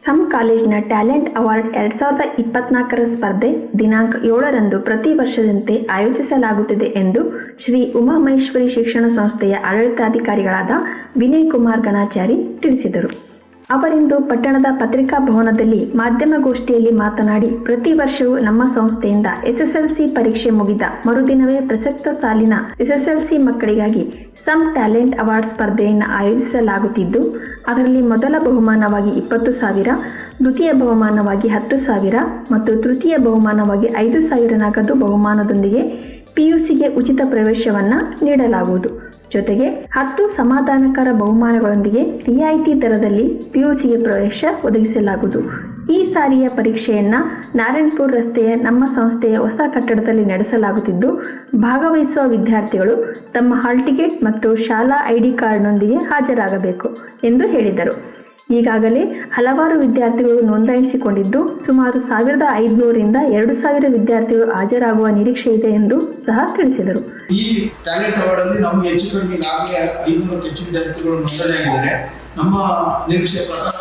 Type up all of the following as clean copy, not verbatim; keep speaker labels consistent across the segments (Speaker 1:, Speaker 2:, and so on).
Speaker 1: Some ಕಾಲೇಜಿನ talent award 2024ರ ಸ್ಪರ್ಧೆ ದಿನಾಂಕ 7ರಂದು ಪ್ರತಿ ವರ್ಷದಂತೆ ಆಯೋಜಿಸಲಾಗುತ್ತಿದೆ ಎಂದು ಶ್ರೀ ಉಮಾಮಹೇಶ್ವರಿ ಶಿಕ್ಷಣ ಸಂಸ್ಥೆಯ ಆಡಳಿತಾಧಿಕಾರಿಗಳಾದ ವಿನಯ್ ಕುಮಾರ್ ಗಣಾಚಾರಿ ತಿಳಿಸಿದರು. ಅವರಿಂದು ಪಟ್ಟಣದ ಪತ್ರಿಕಾ ಭವನದಲ್ಲಿ ಮಾಧ್ಯಮಗೋಷ್ಠಿಯಲ್ಲಿ ಮಾತನಾಡಿ, ಪ್ರತಿ ವರ್ಷವೂ ನಮ್ಮ ಸಂಸ್ಥೆಯಿಂದ SSLC ಪರೀಕ್ಷೆ ಮುಗಿದ ಮರುದಿನವೇ ಪ್ರಸಕ್ತ ಸಾಲಿನ SSLC ಮಕ್ಕಳಿಗಾಗಿ ಸಮ್ ಟ್ಯಾಲೆಂಟ್ ಅವಾರ್ಡ್ ಸ್ಪರ್ಧೆಯನ್ನು ಆಯೋಜಿಸಲಾಗುತ್ತಿದ್ದು, ಅದರಲ್ಲಿ ಮೊದಲ ಬಹುಮಾನವಾಗಿ 20,000, ದ್ವಿತೀಯ ಬಹುಮಾನವಾಗಿ 10,000 ಮತ್ತು ತೃತೀಯ ಬಹುಮಾನವಾಗಿ 5,000 ನಗದು ಬಹುಮಾನದೊಂದಿಗೆ PUCಗೆ ಉಚಿತ ಪ್ರವೇಶವನ್ನು ನೀಡಲಾಗುವುದು. ಜೊತೆಗೆ 10 ಸಮಾಧಾನಕರ ಬಹುಮಾನಗಳೊಂದಿಗೆ ರಿಯಾಯಿತಿ ದರದಲ್ಲಿ PUCಗೆ ಪ್ರವೇಶ ಒದಗಿಸಲಾಗುವುದು. ಈ ಸಾರಿಯ ಪರೀಕ್ಷೆಯನ್ನು ನಾರಾಯಣಪುರ ರಸ್ತೆಯ ನಮ್ಮ ಸಂಸ್ಥೆಯ ಹೊಸ ಕಟ್ಟಡದಲ್ಲಿ ನಡೆಸಲಾಗುತ್ತಿದ್ದು, ಭಾಗವಹಿಸುವ ವಿದ್ಯಾರ್ಥಿಗಳು ತಮ್ಮ ಹಾಲ್ ಟಿಕೆಟ್ ಮತ್ತು ಶಾಲಾ ID ಕಾರ್ಡ್ನೊಂದಿಗೆ ಹಾಜರಾಗಬೇಕು ಎಂದು ಹೇಳಿದರು. ಈಗಾಗಲೇ ಹಲವಾರು ವಿದ್ಯಾರ್ಥಿಗಳು ನೋಂದಾಯಿಸಿಕೊಂಡಿದ್ದು, ಸುಮಾರು 1,500ರಿಂದ 2,000 ವಿದ್ಯಾರ್ಥಿಗಳು ಹಾಜರಾಗುವ ನಿರೀಕ್ಷೆ ಇದೆ ಎಂದು ಸಹ ತಿಳಿಸಿದರು.
Speaker 2: ಈ ಟ್ಯಾಲೆಂಟ್ ಅವಾರ್ಡ್ ಅಲ್ಲಿ ನಮಗೆ ಹೆಚ್ಚು ಕಡಿಮೆ ಈಗಾಗಲೇ 500ಕ್ಕೂ ಹೆಚ್ಚು ವಿದ್ಯಾರ್ಥಿಗಳು ನೋಂದಣಿಯಾಗಿದ್ದಾರೆ. ನಮ್ಮ ನಿರೀಕ್ಷೆ ಪ್ರಕಾರ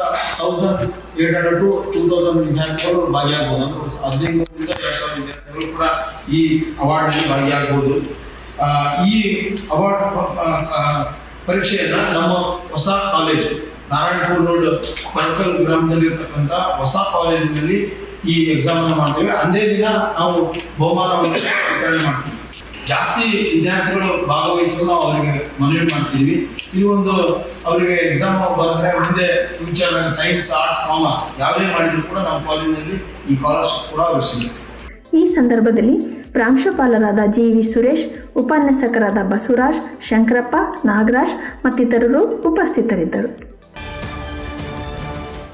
Speaker 2: 1,800 to 2,000 ವಿದ್ಯಾರ್ಥಿಗಳು ಭಾಗಿಯಾಗಬಹುದು. ಅಂದ್ರೆ 1500ರಿಂದ 2,000 ವಿದ್ಯಾರ್ಥಿಗಳು ಕೂಡ ಈ ಅವಾರ್ಡ್ ನಲ್ಲಿ ಭಾಗಿಯಾಗಬಹುದು. ಈ ಅವಾರ್ಡ್ ಪರೀಕ್ಷೆಯನ್ನ ನಮ್ಮ ಹೊಸ ಕಾಲೇಜ್ ನಾರಾಯಣಪುರ ರೋಡ್ ಪರ್ಕಲ್ ಗ್ರಾಮದಲ್ಲಿ ಇರ್ತಕ್ಕಂಥ ಹೊಸ ಕಾಲೇಜಿನಲ್ಲಿ ಈ ಎಕ್ಸಾಮ್ ಅನ್ನು ಮಾಡ್ತೇವೆ. ಅಂದೇ ದಿನ ನಾವು ಬಹುಮಾನವನ್ನು ವಿತರಣೆ ಮಾಡ್ತೀವಿ. ಜಾಸ್ತಿ ವಿದ್ಯಾರ್ಥಿಗಳು ಭಾಗವಹಿಸಲು ಅವರಿಗೆ ಮನವಿ ಮಾಡ್ತೀವಿ. ಇದು ಒಂದು ಅವರಿಗೆ ಎಕ್ಸಾಮ್ ಬರೆದ್ರೆ ಮುಂದೆ ಫ್ಯೂಚರ್ ಸೈನ್ಸ್, ಆರ್ಟ್ಸ್, ಕಾಮರ್ಸ್ ಯಾವುದೇ ಮಾಡಿದ್ರು ಕೂಡ ನಮ್ಮ ಕಾಲೇಜಿನಲ್ಲಿ ಈ ಸ್ಕಾಲರ್ಶಿಪ್ ಕೂಡ ಅವಶ್ಯಕ.
Speaker 1: ಈ ಸಂದರ್ಭದಲ್ಲಿ ಪ್ರಾಂಶುಪಾಲರಾದ GV ಸುರೇಶ್, ಉಪನ್ಯಾಸಕರಾದ ಬಸವರಾಜ್, ಶಂಕರಪ್ಪ, ನಾಗರಾಜ್ ಮತ್ತಿತರರು ಉಪಸ್ಥಿತರಿದ್ದರು.